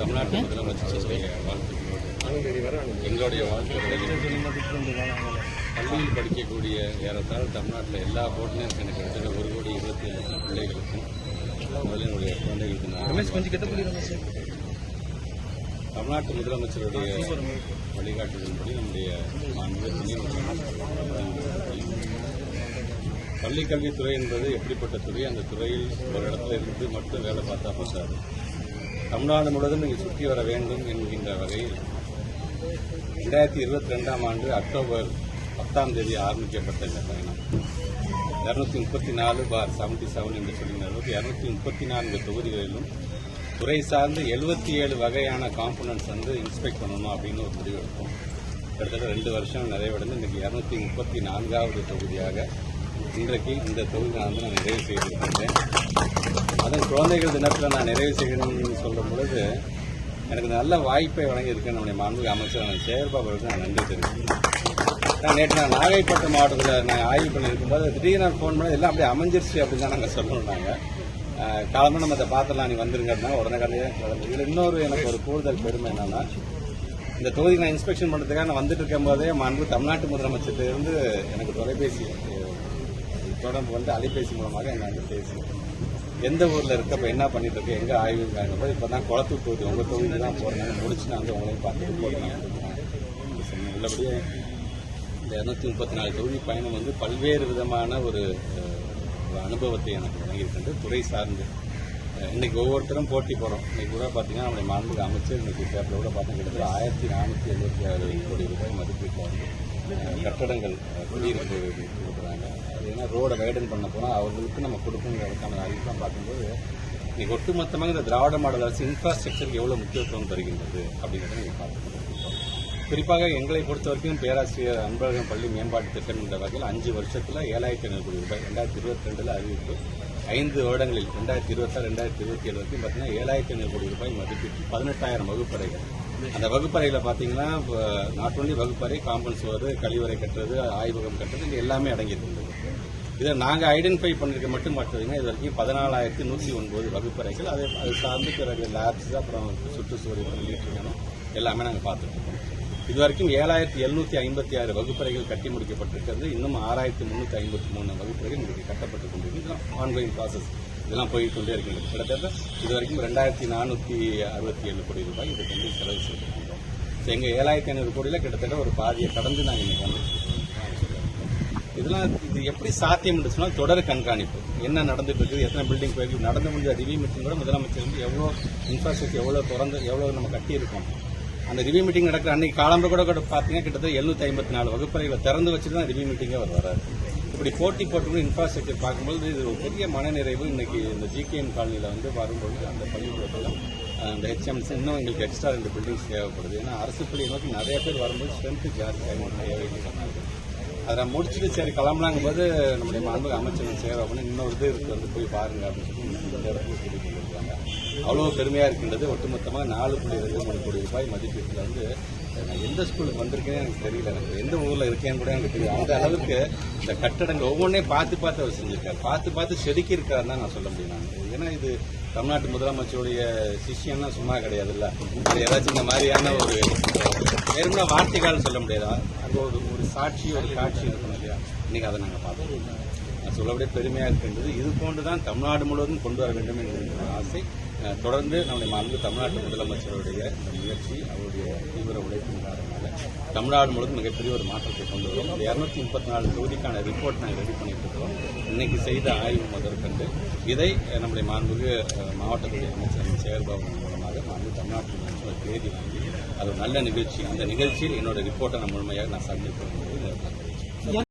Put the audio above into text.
தமிழ்நாட்டு முதலமைச்சருடைய வாழ்த்துக்களோடு எங்களுடைய வாழ்த்துக்கள் பள்ளியில் படிக்கக்கூடிய ஏறத்தாழ தமிழ்நாட்டில் எல்லா போர்ட்லையும் எனக்கு கிட்டத்தட்ட 1,27,00,000 பிள்ளைகளுக்கும் முதல்ல என்னுடைய குழந்தைகளுக்கு தமிழ்நாட்டு முதலமைச்சருடைய வழிகாட்டுதலின்படி நம்முடைய பள்ளி கல்வித்துறை என்பது எப்படிப்பட்ட துறை? அந்த துறையில் ஒரு இடத்துல இருந்து மட்டும் வேலை பார்த்தா போதாது. தமிழ்நாடு முழுவதும் நீங்கள் சுற்றி வர வேண்டும் என்கின்ற வகையில் 2022ஆம் ஆண்டு அக்டோபர் 10ஆம் தேதி ஆரம்பிக்கப்பட்ட இந்த பயணம் 234/77 என்று சொல்லுகிற அளவுக்கு 234 தொகுதிகளிலும் துறை சார்ந்து 77 வகையான காம்பனன்ட்ஸ் இன்ஸ்பெக்ட் பண்ணணும் அப்படின்னு ஒரு முடிவு எடுப்போம். கிட்டத்தட்ட 2 வருஷம் நிறைவடைந்து இன்றைக்கு 234வது தொகுதியாக இன்றைக்கு இந்த தொகுதி நான் நிறைவு செய்திருக்கின்றேன். அதன் குழந்தைகள் தினத்தில் நான் நிறைவு செய்யணும்னு சொல்லும் பொழுது எனக்கு நல்ல வாய்ப்பை வழங்கியிருக்கேன் நம்முடைய மாண்புமிகு அமைச்சர் சேகர்பாபு அவர்களுக்கு நான் நன்றி தெரிவிக்கிறேன். நேற்று நாகைப்பட்டினம் மாவட்டத்தில் நான் ஆய்வு பண்ணியிருக்கும்போது திடீர்னு நான் ஃபோன் பண்ணி எல்லாம் அப்படியே அமைஞ்சிருச்சு அப்படின்னு தான் நாங்கள் சொல்லணுன்னாங்க. காலமாக நம்ம அதை பார்த்துலாம் நீ வந்துருங்கன்னா உடனே கடையாக கிளம்பி. இதில் இன்னொரு எனக்கு ஒரு கூடுதல் பெருமை என்னன்னா, இந்த தொகுதிக்கு நான் இன்ஸ்பெக்ஷன் பண்ணுறதுக்காக நான் வந்துட்டு இருக்கும் போதே மாண்பு தமிழ்நாட்டு முதலமைச்சர்கிட்ட எனக்கு தொலைபேசி தொடர்பு அலைபேசி மூலமாக என்ன பேசி எந்த ஊரில் இருக்க இப்போ என்ன பண்ணிட்டு இருக்கு, எங்கே ஆய்வு இருக்காங்க, இப்போ தான் குளத்தூர் தொகுதி உங்கள் தொகுதி தான் போகிறேன் முடிச்சு நான் உங்களையும் பார்த்துட்டு போகிறேன். உள்ளபடியே இந்த 234 தொகுதி பயணம் பல்வேறு விதமான ஒரு அனுபவத்தை எனக்கு வழங்கியிருக்கின்றது துறை சார்ந்து. இன்னைக்கு ஒவ்வொருத்தரும் போட்டி போகிறோம். இன்னைக்கு கூட பார்த்தீங்கன்னா நம்முடைய மாண்புமிகு அமைச்சர் இன்னைக்கு பேப்பரில் கூட பார்த்தீங்கன்னா கிட்டத்தட்ட 1476 கோடி ரூபாய் மதிப்பீட்டில் கட்டடங்கள் குடியிருப்பு கொடுக்குறாங்க. அது ஏன்னா ரோடை வைடன் பண்ண போனால் அவர்களுக்கு நம்ம கொடுக்கணுங்கிறதுக்கான அறிவிப்பெல்லாம் பார்க்கும்போது இன்னைக்கு ஒட்டுமொத்தமாக இந்த திராவிட மாடல் அரசு இன்ஃப்ராஸ்ட்ரக்சருக்கு எவ்வளோ முக்கியத்துவம் தருகின்றது அப்படிங்கிறத நீங்கள் பார்க்கணும். குறிப்பாக எங்களை பொறுத்த வரைக்கும் பேராசிரியர் அன்பழகன் பள்ளி மேம்பாட்டு திட்டம் என்ற வகையில் 5 வருஷத்தில் 7,500 கோடி ரூபாய் 2022 அறிவிப்பு 5 வருடங்களில் 2026, 2027 வரைக்கும் பார்த்தீங்கன்னா 7,500 கோடி ரூபாய் மதிப்பீட்டு 18,000 வகுப்பறைகள். அந்த வகுப்பறையில் பார்த்தீங்கன்னா நாட் ஒன்லி வகுப்பறை, காம்பவுண்ட் சுவர், கழிவறை கட்டுறது, ஆய்வகம் கட்டுறது இது எல்லாமே அடங்கியிருக்கின்றது. இதை நாங்கள் ஐடென்டிஃபை பண்ணிருக்க மட்டும் பார்த்தீங்கன்னா இது வரைக்கும் 14,109 வகுப்பறைகள். அது சார்ந்து பிறகு லேப்ஸ், அப்புறம் சுற்றுச்சுவர் பண்ணிட்டு எல்லாமே நாங்கள் பார்த்துருக்கோம். இதுவரைக்கும் 7,756 வகுப்பறைகள் கட்டி முடிக்கப்பட்டிருக்கிறது. இன்னும் 6,353 வகுப்பறைகள் இன்றைக்கு கட்டப்பட்டுக் கொண்டிருக்கு. இதெல்லாம் ஆன்கோயிங் ப்ராசஸ், இதெல்லாம் போய்கொண்டே இருக்கின்றது. கிட்டத்தட்ட இதுவரைக்கும் 2,467 கோடி ரூபாய் இதுக்கு செலவு செய்திருக்கின்றோம். எங்கள் 7,500 கோடியில் கிட்டத்தட்ட ஒரு பாதியை கடந்து நாங்கள் இன்னைக்கு வந்துருக்கோம். இது எப்படி சாத்தியம் என்று சொன்னால் தொடர் கண்காணிப்பு, என்ன நடந்துட்டு இருக்குது, எத்தனை பில்டிங் போயிருக்கு, நடந்து முடிஞ்ச ரிவ்யூ மீட்டிங் கூட முதலமைச்சர் எவ்வளோ இன்ஃப்ராஸ்ட்ரக்சர் எவ்வளோ திறந்து எவ்வளோ நம்ம கட்டியிருக்கோம். அந்த ரிவ்யூ மீட்டிங் நடக்கிற அன்னைக்கு காலம்பு கூட பார்த்தீங்கன்னா கிட்டத்தட்ட 754 வகுப்பறைகளை திறந்து வச்சுட்டு தான் ரிவ்யூ மீட்டிங்கே வராது. இப்படி போட்டி போட்டு இன்ஃப்ராஸ்ட்ரக்சர் பார்க்கும்போது இது ஒரு பெரிய மனநிறைவு. இன்னைக்கு இந்த ஜிகேஎம் காலனியில் வரும்பொழுது அந்த பள்ளிக்கூடத்தில் அந்த ஹெச்எம்ஸ் இன்னும் எங்களுக்கு எக்ஸ்ட்ரா 2 பில்டிங்ஸ் தேவைப்படுது. ஏன்னா அரசு பள்ளியை நோக்கி நிறைய பேர் வரும்போது ஸ்ட்ரென்த்து ஜாஸ்தியாக தேவைன்னு சொன்னாங்க. அதை முடிச்சுட்டு சரி கிளம்பலாங்கும் போது நம்முடைய மாண்புமிகு அமைச்சர் சேவை அப்படின்னு இன்னொரு இது போய் பாருங்க அப்படின்னு சொல்லி இந்த இடத்துல சொல்லி கொண்டிருக்காங்க. அவ்வளோ பெருமையாக இருக்கின்றது. ஒட்டுமொத்தமாக 4,2 கோடி ரூபாய் மதிப்பீட்டில் எந்த ஸ்கூலுக்கு வந்திருக்கேன்னு எனக்கு தெரியல, எனக்கு எந்த ஊரில் இருக்கேன்னு கூட எனக்கு தெரியும். அந்த அளவுக்கு இந்த கட்டடங்கள் ஒவ்வொன்றே பார்த்து அவர் செஞ்சிருக்காரு. பார்த்து செதுக்கி இருக்காருன்னு தான் நான் சொல்ல முடியும். நான் ஏன்னா இது தமிழ்நாட்டு முதலமைச்சருடைய சிஷியன்னா சும்மா கிடையாதுல்ல. அது ஏதாச்சும் இந்த மாதிரியான ஒரு வெறுமனா வார்த்தைகள் சொல்ல முடியாதா, அங்கே ஒரு சாட்சி ஒரு காட்சி இருக்கணும் இல்லையா. இன்னைக்கு அதை நாங்கள் பார்த்தோம். நான் சொல்லக்கூடிய பெருமையாக இருக்கின்றது. இது போன்று தான் தமிழ்நாடு முழுவதும் கொண்டு வர வேண்டும் என்கிற ஆசை தொடர்ந்து நம்முடைய மாண்பு தமிழ்நாட்டு முதலமைச்சருடைய இந்த முயற்சி, அவருடைய தீவிர உழைப்பின் காரணமாக தமிழ்நாடு முழுவதும் மிகப்பெரிய ஒரு மாற்றத்தை கொண்டு வரும். 234 தொகுதிக்கான ரிப்போர்ட் நாங்கள் ரெடி பண்ணிட்டு இருக்கிறோம். இன்னைக்கு செய்த ஆய்வு முதற்கண்டு இதை நம்முடைய மாண்புமிகு மாவட்டத்துறை அமைச்சர் சேகர்பாபு மூலமாக மாண்பு தமிழ்நாட்டு முதலமைச்சர் தேதி வாங்கி அது ஒரு நல்ல நிகழ்ச்சி. அந்த நிகழ்ச்சியில் என்னோட ரிப்போர்ட்டை நான் முழுமையாக சப்மிட் பண்ணும்போது